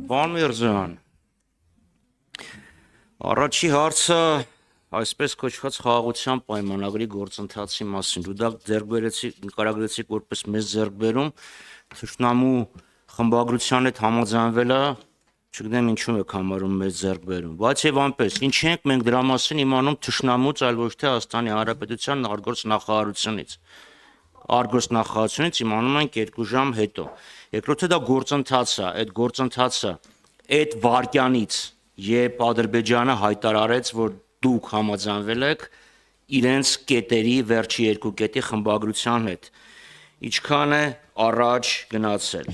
Պարոն Միրզոյան, առաջի հարցը այսպես կոչված խաղաղության պայմանագրի գործընթացի մասին։ Դու դա նկարագրեցիք որպես մեծ ձեռքբերում, թշնամու խմբագրության հետ համաձայնվելը, չգիտեմ ինչու եք համարում մեծ ձեռքբերում, բայց եւ այնպես, ինչ ենք մենք դրա մասին իմանում թշնամուց, այլ ոչ թե Հայաստանի Հանրապետության արտգործնախարարությունից իմանում ենք 2 ժամ հետո։ Երկրորդը դա գործընթաց է, այդ գործընթացը այդ վարկյանից, երբ Ադրբեջանը հայտարարեց, որ դուք համաձայնվել եք իրենց կետերի վերջի 2 կետի խմբագրության հետ, ինչքան է առաջ գնացել։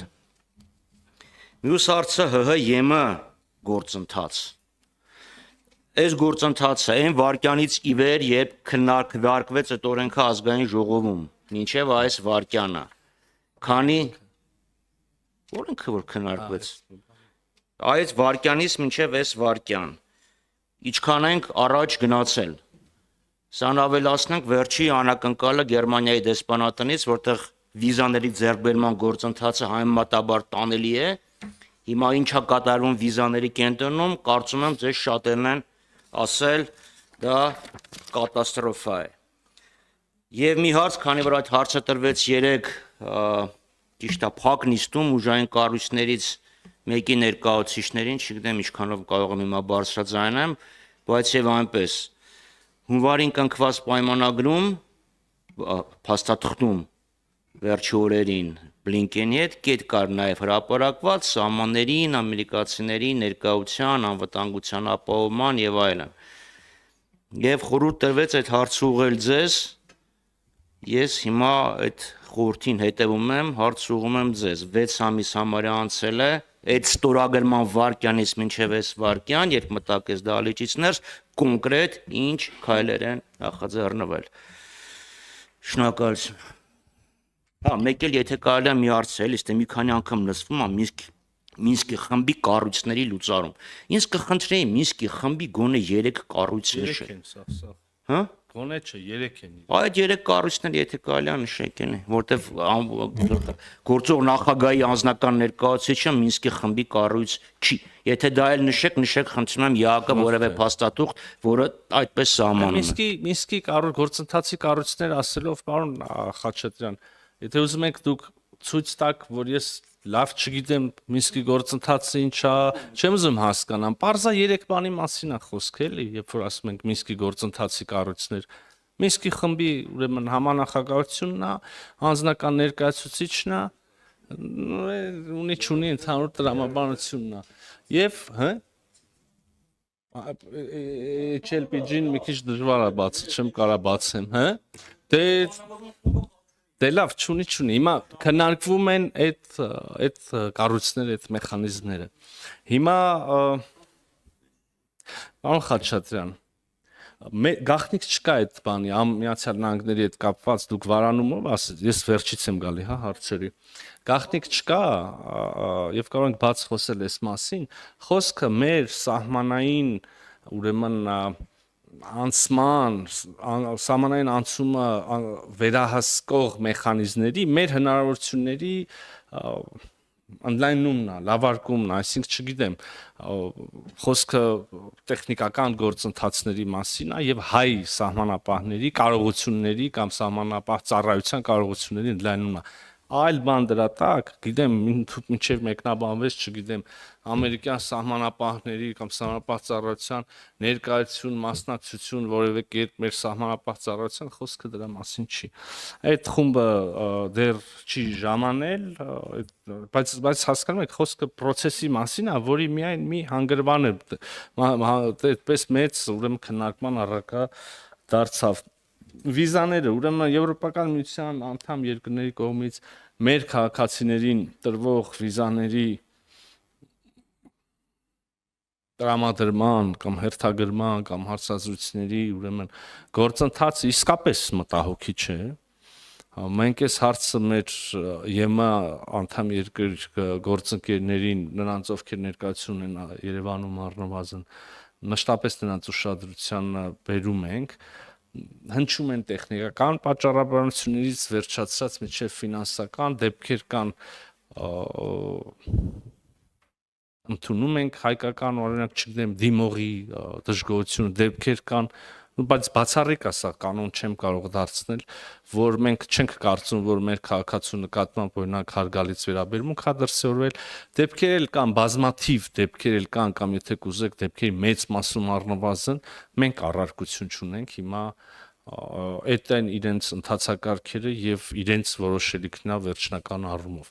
Մյուս հարցը ՀՀ-ԵՄ գործընթաց։ Այս գործընթացը այն վարկյանից ի վեր, երբ քննարկվեց այդ օրենքը ազգային ժողովում, մինչև այս վարկյանը, քանի օրենքը որ քննարկվեց, այս վարկյանից մինչև այս վարկյան, ինչքան ենք առաջ գնացել։ Սան ավելացնենք վերջի անակնկալը Գերմանիայի դեսպանատնից, որտեղ վիզաների ձեռքբերման գործընթացը համեմատաբար տանելի է, հիմա ինչա կատարվում վիզաների կենտրոնում, կարծում եմ ձեզ շատերն են ասել, դա կատաստրոֆա է։ Եվ մի հարց, քանի որ այդ հարցը տրվեց 3 ճիշտ է փակ նիստում ուժային կառույցներից մեկի ներկայացուցիչներին, չգիտեմ ինչքանով կարող եմ հիմա բարձրաձայնեմ, բայց եւ այնպես հունվարին կնքված պայմանագրում փաստաթղթում վերջի օրերին Բլինկենի հետ կետ կար նաև հրապարակված սահմաններին, ամերիկացիների ներկայության, անվտանգության ապահովման եւ այլն։ Եվ խորհուրդ տրվեց այդ հարցը ուղղել ձեզ, ես հիմա այդ խորհրդին հետևում եմ, հարցը ուղղում եմ ձեզ։ 6 ամիս համարյա անցել է, այդ ստորագրման վարկյանից մինչև այս վարկյան, երբ մտակ ես դահլիճից ներս, կոնկրետ ինչ քայլեր են նախաձեռնվել։ Շնորհակալություն։ Մեկ էլ եթե կարելի է մի հարց է, էլի մի քանի անգամ լսվում է Մինսկի խմբի կառույցների լուծարում։ Ինձ կխնդրեի Մինսկի խմբի գոնե 3 կառույց նշել։ Հա? Գոնե չէ, 3 են։ Այդ 3 կառույցները եթե կարելի է նշեք էլի, որտեվ գործող նախագահի անձնական ներկայացուցիչը Մինսկի խմբի կառույց չի։ Եթե դա էլ նշեք, խնդրում եմ ԵԱԿ-ը որևէ փաստաթուղթ, որը այդպես սահմանում է։ Մինսկի գործընթացի կառույցներ ասելով, պարոն Խաչատրյան, եթե ուզում եք դուք ցույց տաք, որ ես լավ չգիտեմ Մինսկի գործընթացը ինչա, չեմ ուզում հասկանամ։ Պարզա 3 բանի մասին է խոսքը, էլի, երբ որ ասում ենք Մինսկի գործընթացի կառույցներ։ Մինսկի խմբի ուրեմն համանախագահությունն է, անձնական ներկայացուցիչն է, ունի ընդհանուր տրամաբանությունն է։ Եվ, HLPG-ն մի քիչ դժվար է բացել, չեմ կարա բացեմ, Դե լավ, չունի։ Հիմա քննարկվում են այդ կառույցները, այդ մեխանիզմները։ Հիմա պարոն Խաչատրյան, գաղտնիք չկա այդ բանի, Միացյալ Նահանգների հետ կապված դուք վարանումով ասեք, ես վերջից եմ գալի, հարցերի։ Գաղտնիք չկա, եւ կարող ենք բաց խոսել այս մասին, խոսքը մեր սահմանային, ուրեմն սահմանային անցումը վերահսկող մեխանիզմների մեր հնարավորությունների ընդլայնումն է, լավարկումն է, այսինքն չգիտեմ, խոսքը տեխնիկական գործընթացների մասին է եւ հայ սահմանապահների կարողությունների կամ սահմանապահ ծառայության կարողությունների ընդլայնումն է։ Այլ բան դրա տակ, գիտեմ, մինչև մեկնաբանվեց, չգիտեմ, ամերիկյան սահմանապահների կամ սահմանապահ ծառայության ներկայություն, մասնակցություն որևէ կերպ մեր սահմանապահ ծառայության խոսքը դրա մասին չի։ Այդ խումբը դեռ չի ժամանել, բայց հասկանում եք, խոսքը process-ի մասին է, որի միայն մի հանգրվան է այդպես մեծ, ուրեմն քննարկման առարկա դարձավ։ Վիզաները, ուրեմն Եվրոպական միության անդամ երկրների կողմից մեր քաղաքացիներին տրվող վիզաների տրամադրման կամ հերթագրման կամ հարցազրույցների ուրեմն գործընթացը իսկապես մտահոգիչ է։ Մենք այս հարցը մեր ԵՄ անդամ երկրի գործընկերներին, նրանց ովքեր ներկայություն են Երևանում առնվազն, մշտապես նրանց ուշադրությանը բերում ենք, հնչում են տեխնիկական պատճառաբանություններից վերջացած մինչև ֆինանսական դեպքեր կան ընդունում ենք հայկական օրինակ չգիտեմ դիմողի դժգոհությունը դեպքեր կան բայց բացառիկ է սա կանոն չեմ կարող դարձնել որ մենք չենք կարծում որ մեր քաղաքացու նկատմամբ օրինակ հարգալից վերաբերմունք հա դրսևորվել դեպքեր էլ կան բազմաթիվ դեպքեր էլ կան կամ եթե կուզեք դեպքերի մեծ մասում առնվազն մենք առարկություն չունենք հիմա այդ այն իրենց ընթացակարգերը եւ իրենց որոշելիքն է վերջնական առումով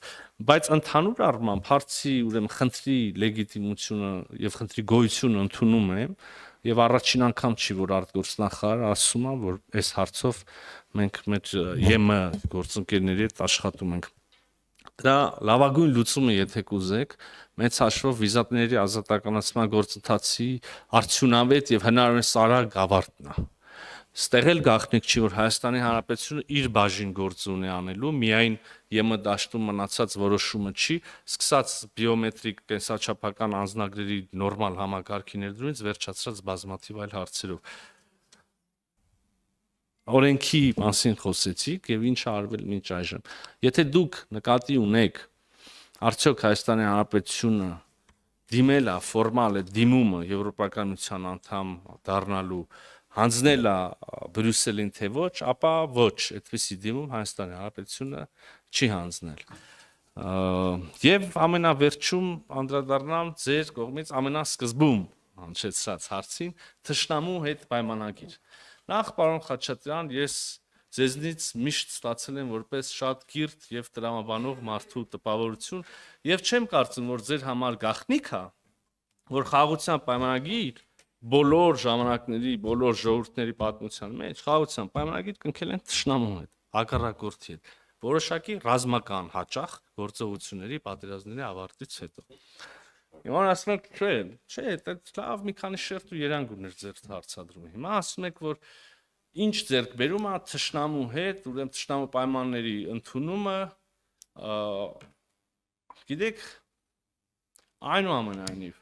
բայց ընդհանուր առմամբ հարցի ուրեմն խնդրի լեգիտիմությունը եւ խնդրի գոյությունը ընդունում եմ եւ առաջին անգամ չի որ արտգործնախարարը ասում է որ այս հարցով մենք մեր ԵՄ գործընկերների հետ աշխատում ենք դրա լավագույն լուծումը եթե կուզեք մեծ հաշվով վիզաների ազատականացման գործընթացի արդյունավետ եւ հնարավորինս արագ ավարտն է Ստեղ էլ գաղտնիք չի որ Հայաստանի Հանրապետությունը իր բաժին գործ ունի անելու միայն ԵՄ դաշտում մնացած որոշումը չի սկսած բիոմետրիկ կենսաչափական անձնագրերի նորմալ համակարգի ներդրումից վերջացրած բազմաթիվ այլ հարցերով օրենքի մասին խոսեցիք եւ ինչ արվել մինչ այժմ եթե դուք նկատի ունեք արդյոք Հայաստանի Հանրապետությունը դիմել է ֆորմալ է դիմումը եվրոպական անդամ դառնալու հանձնել է Բրյուսելին թե ոչ, ապա ոչ, այդպիսի դիմում Հայաստանի Հանրապետությունը չի հանձնել։ Եվ ամենավերջում անդրադառնամ ձեր կողմից ամենասկզբում հնչեցրած հարցին թշնամու հետ պայմանագիր։ Նախ պարոն Խաչատրյան, ես ձեզնից միշտ ստացել եմ որպես շատ կիրթ եւ տրամաբանող մարդու տպավորություն եւ չեմ կարծում, որ ձեր համար գաղտնիք է, որ խաղաղության պայմանագիր բոլոր ժամանակների, բոլոր ժողովուրդների պատմության մեջ խաղաղության պայմանագիր կնքել են թշնամու հետ, հակառակորդի հետ, որոշակի ռազմական հաճախ գործողությունների պատերազմների ավարտից հետո։ Հիմա ասում եք, չէ, դա լավ մի քանի շերտ ու երանգ ուներ ձեր հարցադրումը։ Հիմա ասում եք, որ ինչ ձեռք բերում է թշնամու հետ, ուրեմն թշնամու պայմանների ընդունումը, գիտեք, այնուամենայնիվ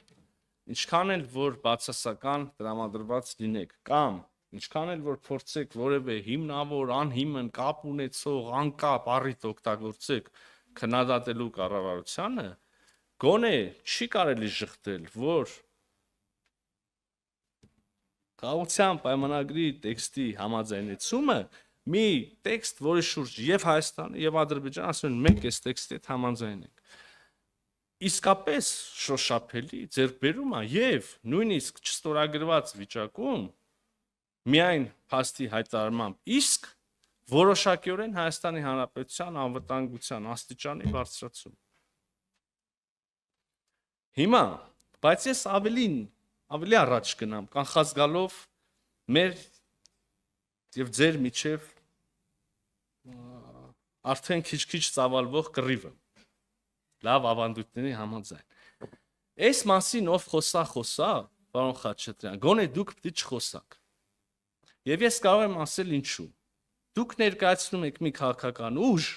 Ինչքան էլ որ բացասական տրամադրված լինեք կամ ինչքան էլ որ փորձեք որևէ հիմնավոր անհիմն կապ ունեցող անկապ առիթ օգտագործեք քննադատելու կառավարությանը գոնե չի կարելի շղթել որ խաղաղության պայմանագրի տեքստի համաձայնեցումը մի տեքստ որի շուրջ եւ Հայաստանը եւ Ադրբեջանը ասում են մենք այս տեքստի հետ համաձայն ենք Իսկապես շոշափելի ձեռքբերում է եւ նույնիսկ չստորագրված վիճակում միայն փաստի հայտարարմամբ իսկ որոշակիորեն Հայաստանի Հանրապետության անվտանգության աստիճանի բարձրացում Հիմա բայց ես ավելի առաջ գնամ կանխած գալով մեր եւ ձեր միջև արդեն քիչ-քիչ ծավալվող կռիվը Լավ ավանդույթների համաձայն։ Այս մասին ով խոսա, պարոն Խաչատրյան, գոնե դուք պիտի չխոսաք։ Եվ ես կարող եմ ասել ինչու։ Դուք ներկայացնում եք մի քաղաքական ուժ,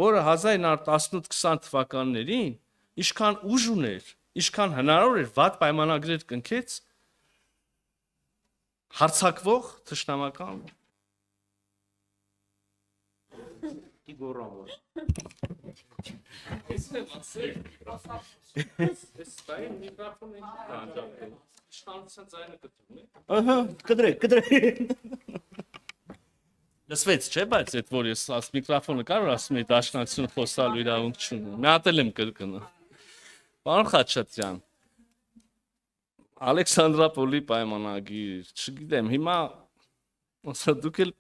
որը 1918-20 թվականներին ինչքան ուժ ուներ, ինչքան հնարավոր էր վատ պայմանագրեր կնքեց հարձակվող թշնամական Գորավոր Ահա, կտրեք։ Լսվեց, չէ՞, բայց այդ որ ես միկրոֆոնը կարող ասում եի դաշնակցություն խոսալու իրավունք չունեմ։ Մի հատ եմ կրկնա։ Պարոն Խաչատրյան, Ալեքսանդրապոլի պայմանագիր, չգիտեմ, հիմա ոսա դուք էլ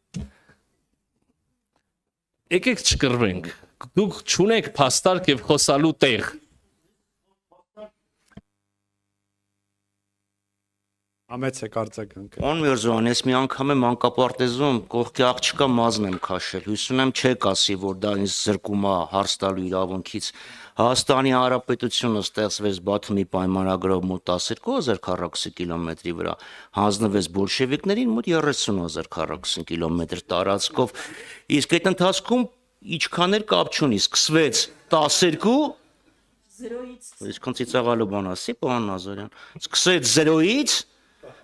Եկեք չկռվենք, դուք չունեք փաստարկ եւ խոսալու տեղ։ Ամեց է կարծականքը։ Պարոն Միրզոյան, ես մի անգամ եմ անկապարտեզում կողքի աղջկա մազն եմ քաշել։ Հույս ունեմ չեք ասի, որ դա ինձ զրկում է հարց տալու իրավունքից։ Հայաստանի Հանրապետությունը ստեղծվեց Բաթումի պայմանագրով մոտ 12000 քառակուսի կիլոմետրի վրա, հանձնվեց բոլշևիկներին մոտ 30000 քառակուսի կիլոմետր տարածքով։ Իսկ այդ ընթացքում ինչքան էլ կապ չունի, սկսվեց 12 Այսքան ծիծաղալու բան ասի, պարոն Նազարյան։ Սկսեց 0-ից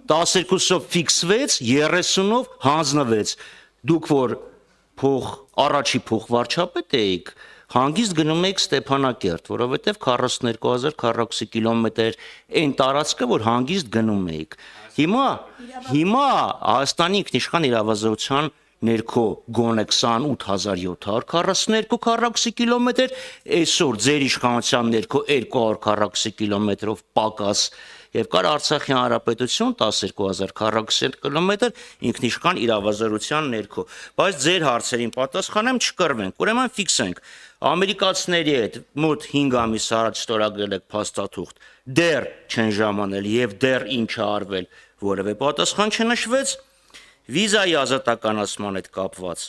12-ով ֆիքսվեց, 30-ով հանձնվեց։ Դուք որ առաջի փոխվարչապետ էիք, հանգիստ գնում եք Ստեփանակերտ, որովհետև 42000 քառակուսի կիլոմետր այն տարածքը, որ հանգիստ գնում եք։ Հիմա Հայաստանի ինքնիշխան իրավազորության ներքո գոնե 28742 քառակուսի կիլոմետր, այսօր ձեր իշխանության ներքո 200 քառակուսի կիլոմետրով պակաս եւ կար Արցախի հանրապետություն 12000 քառակուսի կիլոմետր ինքնիշխան իրավազորության ներքո, բայց ձեր հարցերին պատասխանեմ չկռվենք, ուրեմն ֆիքսենք ամերիկացիների հետ մոտ 5 ամիս առաջ ստորագրել եք փաստաթուղթ, դեռ չեն ժամանել եւ դեռ ինչ է արվել, որևէ պատասխան չնշվեց, վիզայի ազատականացման հետ կապված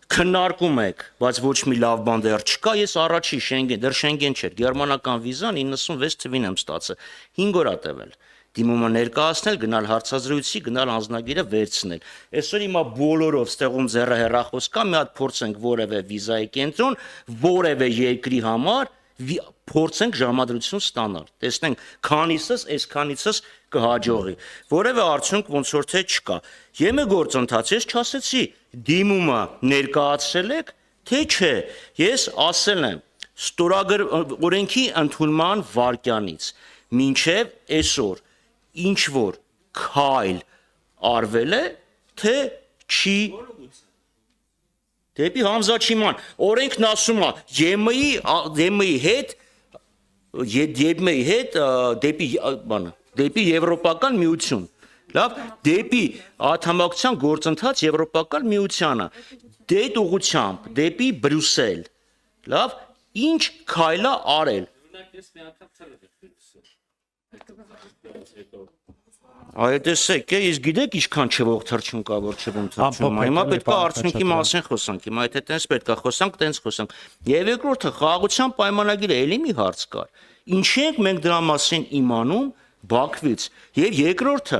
քննարկում եք, բայց ոչ մի լավ բան դեռ չկա, ես առաջի Շենգեն, դեռ Շենգեն չէր, գերմանական վիզան 96 թվին եմ ստացել, 5 օր է տևել, դիմումը ներկայացնել, գնալ հարցազրույցի, գնալ անձնագիրը վերցնել, այսօր հիմա բոլորով ստեղում ձեռը հեռախոս կա, մի հատ փորձենք որևէ վիզայի կենտրոն, որևէ երկրի համար փորձենք ժամադրություն ստանալ, տեսնենք քանիսս, այսքանիցս կհաջողի, որևէ արդյունք ոնց որ թե չկա, եմե գործընթաց, ես չասեցի, դիմումը ներկայացրել եք, թե չէ, ես ասել եմ, օրենքի ընդունման վարքյանից, մինչև այսօր, ինչ որ քայլ արվել է, թե չի դեպի Համզաչիման, օրենքն ասում է, ԵՄ-ի հետ դեպի Եվրոպական միություն, լավ, դեպի անդամակցության գործընթաց Եվրոպական միությանը, դեպի ուղղությամբ, դեպի Բրյուսել, լավ, ինչ քայլ է արել։ Այո, տեսեք, իսկ գիտեք ինչքան չվող թռչուն կա, որ չվում թռչում։ Հիմա պետք է արդյունքի մասին խոսանք, հիմա եթե տենց պետք է խոսանք, տենց խոսանք։ Եվ երկրորդը խաղաղության պայմանագիրը էլի մի հարց կար։ Ինչի ենք մենք դրա մասին իմանում Բաքվից։ Եվ երկրորդը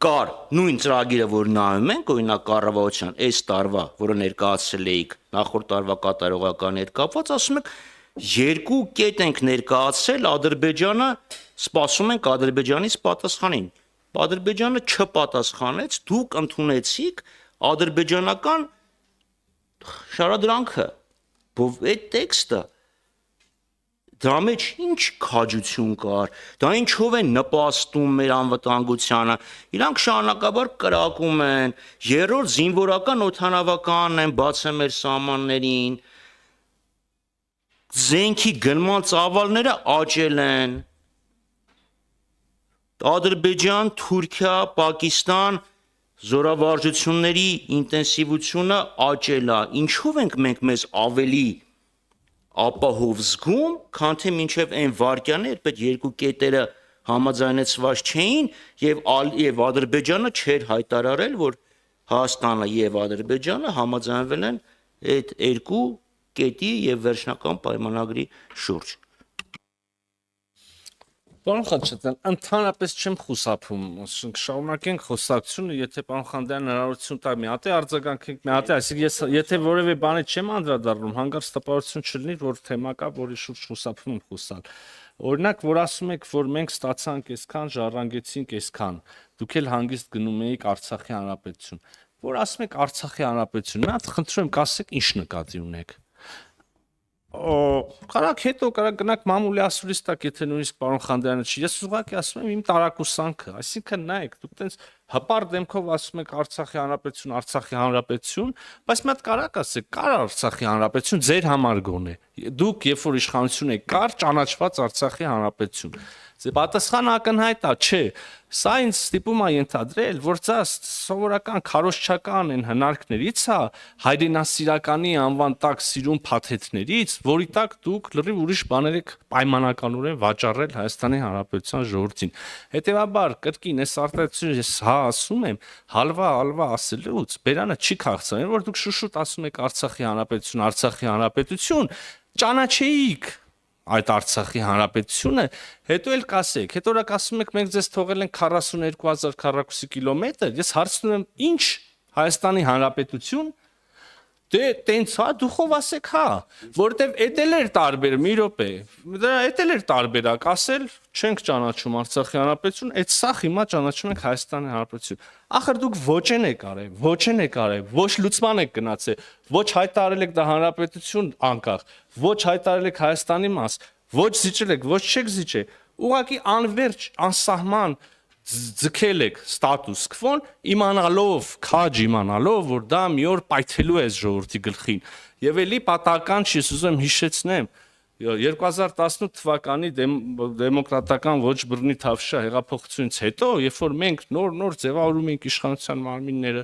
կար նույն ծրագիրը, որ նայում ենք, օրինակ կառավարության այս տարվա, որը ներկայացրել էիք նախորդ տարվա կատարողական հետ կապված, ասում եք երկու կետ ենք ներկայացրել Ադրբեջանը, սպասում ենք Ադրբեջանից պատասխանին։ Ադրբեջանը չպատասխանեց, դուք ընդունեցիք ադրբեջանական շարադրանքը։ Այդ տեքստը դրա մեջ ինչ քաջություն կար, դա ինչով են նպաստում մեր անվտանգությանը, իրանք շարունակաբար կրակում են, երրորդ զինվորական օդանավականն են բացել մեր սահմաններին, զենքի գնման ծավալները աճել են, Ադրբեջան, Թուրքիա, Պակիստան զորավարժությունների ինտենսիվությունը աճել է, ինչով ենք մենք մեզ ավելի ապահով զգում, քան թե մինչև այն վարկյանը, երբ այդ երկու կետերը համաձայնեցված չէին եւ Ադրբեջանը չէր հայտարարել, որ Հայաստանը եւ Ադրբեջանը համաձայնվել են այդ երկու կետի եւ վերջնական պայմանագրի շուրջ։ Պարոն Խաչատրյան, ընդհանրապես չեմ խուսափում, շարունակենք խոսակցությունը, եթե պարոն Խանդյան հնարավորություն տա մի հատ է արձագանքենք, մի հատ է, այսինքն եթե որևէ բանի չեմ անդրադառնում, հանկարծ տպավորություն չլինի, որ թեմա կա, որի շուրջ խուսափում եմ խոսալ։ Օրինակ, որ ասում եք, որ մենք ստացանք այսքան, ժառանգեցինք այսքան, դուք էլ հանգիստ գնում եք Արցախի հանրապետություն։ Որ ասում եք Արցախի հանրապետություն, մի հատ խնդրում եմ, կասեք ինչ նկատի ունեք։ Կարակ հետո կարակ գնաք մամուլի ասուլիստակ, եթե նույնիսկ պարոն Խանդյանը չի։ Ես ուղղակի ասում եմ իմ տարակուսանքը, այսինքն նայեք, դուք տենց հպար դեմքով ասում եք Արցախի հանրապետություն, բայց մի հատ կարակ ասեք, կար Արցախի հանրապետություն ձեր համար գոնե։ Դուք երբ որ իշխանություն եք, կար ճանաչված Արցախի հանրապետություն։ Պատասխանը ակնհայտ է, չէ։ Սա ինձ ստիպում է ենթադրել, որ դա սովորական քարոզչական են հնարքներից է, հայրենասիրականի անվան տակ սիրուն փաթեթներից, որի տակ դուք լրիվ ուրիշ բաներ եք պայմանականորեն վաճառել Հայաստանի Հանրապետության ժողովրդին։ Հետևաբար կրկին այս արտահայտությունը ես հա ասում եմ, հալվա ասելուց բերանը չի քաղցրել, որ դուք շուշուտ ասում եք Արցախի հանրապետություն, ճանաչեիք այդ Արցախի հանրապետությունը, հետո էլ կասեք, հետո რა կասում եք մենք ձեզ թողել ենք 42000 քառակուսի կիլոմետր, ես հարցնում եմ, ինչ Հայաստանի հանրապետություն, դե տենց հա դու խով ասեք հա, որովհետև էդ էլ էր տարբեր մի րոպե։ Դա էդ էլ էր տարբերակ, ասել չենք ճանաչում Արցախի հանրապետություն, այդ սա հիմա ճանաչում ենք Հայաստանի հանրապետություն։ Ախր դուք ոչ եք արել, ոչ լուծման եք գնացել, ոչ հայտարարել եք դա հանրապետություն անկախ, ոչ հայտարարել եք Հայաստանի մաս, ոչ զիջել եք, ոչ չեք զիջել։ Ուղղակի անverջ, անսահման ձգել եք ստատուս քվոն իմանալով, որ դա մի օր պայթելու է ժողովրդի գլխին։ Եվ էլի պատահական չի, ուզում հիշեցնեմ 2018 թվականի դեմոկրատական ոչ բռնի թավշյա հեղափոխությունից հետո, երբ որ մենք նոր ձևավորում ենք իշխանության մարմինները,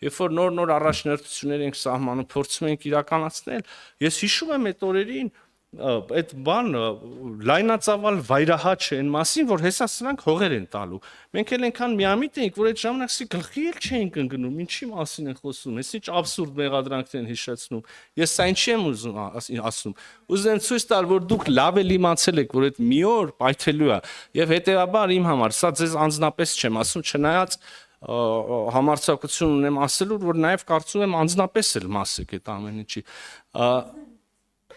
երբ որ նոր առաջնորդություններ ենք սահմանում, փորձում ենք իրականացնել, ես հիշում եմ այդ օրերին այդ բանը լայնածավալ վայրահաչ են մասին, որ հեսա սրանք հողեր են տալու։ Մենք էլ այնքան միամիտ էինք, որ այդ ժամանակի գլխի էլ չէինք ընկնում, ինչի մասին են խոսում, այս ինչ աբսուրդ մեղադրանքներ են հիշեցնում։ Ես սա ինչի եմ ուզում ասում։ Ուզում ցույց տալ, որ դուք լավ էլ իմացել եք, որ այդ մի օր պայթելու է, եւ հետեւաբար իմ համար սա ձեզ անձնապես չեմ ասում, չնայած համարձակություն ունեմ ասելու, որ նաեւ կարծում եմ անձնապես էլ մաս եք այդ ամեն ինչի։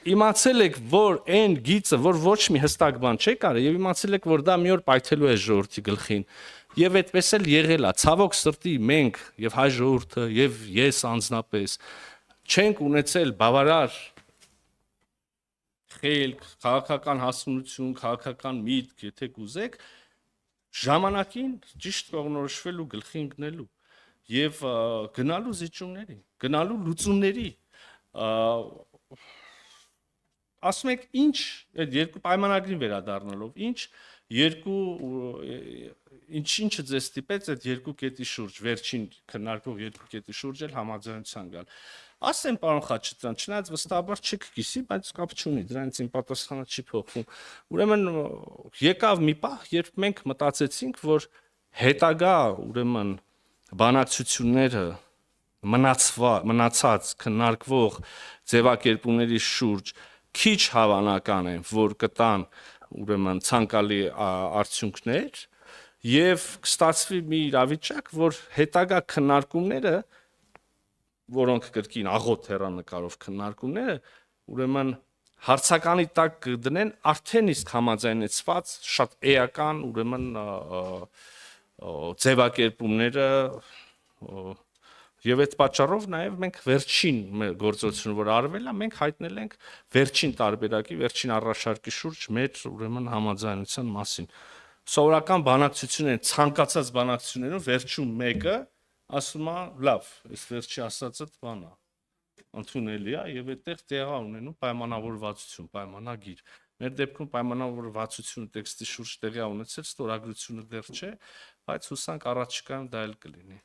Իմացել եք, որ այն գիծը, որ ոչ մի հստակ բան չի կարել, եւ իմացել եք, որ դա մի օր պայթելու է ժողովրդի գլխին։ Եվ այդպես էլ եղել է։ Ցավոք սրտի մենք եւ հայ ժողովուրդը եւ ես անձնապես չենք ունեցել բավարար խելք, քաղաքական հասունություն, քաղաքական միտք, եթե կուզեք, ժամանակին ճիշտ կողմնորոշվելու գլխի ընկնելու եւ գնալու զիջումների, գնալու լուծումների ասում եք ինչ այդ երկու պայմանագրին վերադառնալով ինչը ձեզ ստիպեց այդ երկու կետի շուրջ վերջին քննարկող երկու կետի շուրջ էլ համաձայնության գալ ասեմ պարոն Խաչատրյան չնայած վստահաբար չեք կիսի բայց կապ չունի դրանից իմ պատասխանը չի փոխվում ուրեմն եկավ մի պահ երբ մենք մտածեցինք որ հետագա ուրեմն բանակցությունները մնացած քննարկվող ձևակերպումների շուրջ քիչ հավանական է, որ կտան ուրեմն ցանկալի արդյունքներ եւ կստացվի մի իրավիճակ, որ հետագա քննարկումները, որոնք կրկին աղոտ հեռանկարով քննարկումները, ուրեմն հարցականի տակ կդնեն արդեն իսկ համաձայնեցված շատ էական ուրեմն ձևակերպումները Եվ այդ պատճառով նաև մենք վերջին գործողությունը, որ արվել է, մենք հայտնել ենք վերջին տարբերակի, վերջին առաջարկի շուրջ մեր ուրեմն համաձայնության մասին։ Սովորական բանակցություններ, ցանկացած բանակցություններում վերջում մեկը ասում է, լավ, այս վերջի ասածը բան է, ընդունելի է եւ այդտեղ տեղ ունենում պայմանավորվածություն, պայմանագիր։ Մեր դեպքում պայմանավորվածությունը տեքստի շուրջ տեղի ունեցել, ստորագրությունը դեռ չէ, բայց հուսանք առաջիկայում դա էլ կլինի։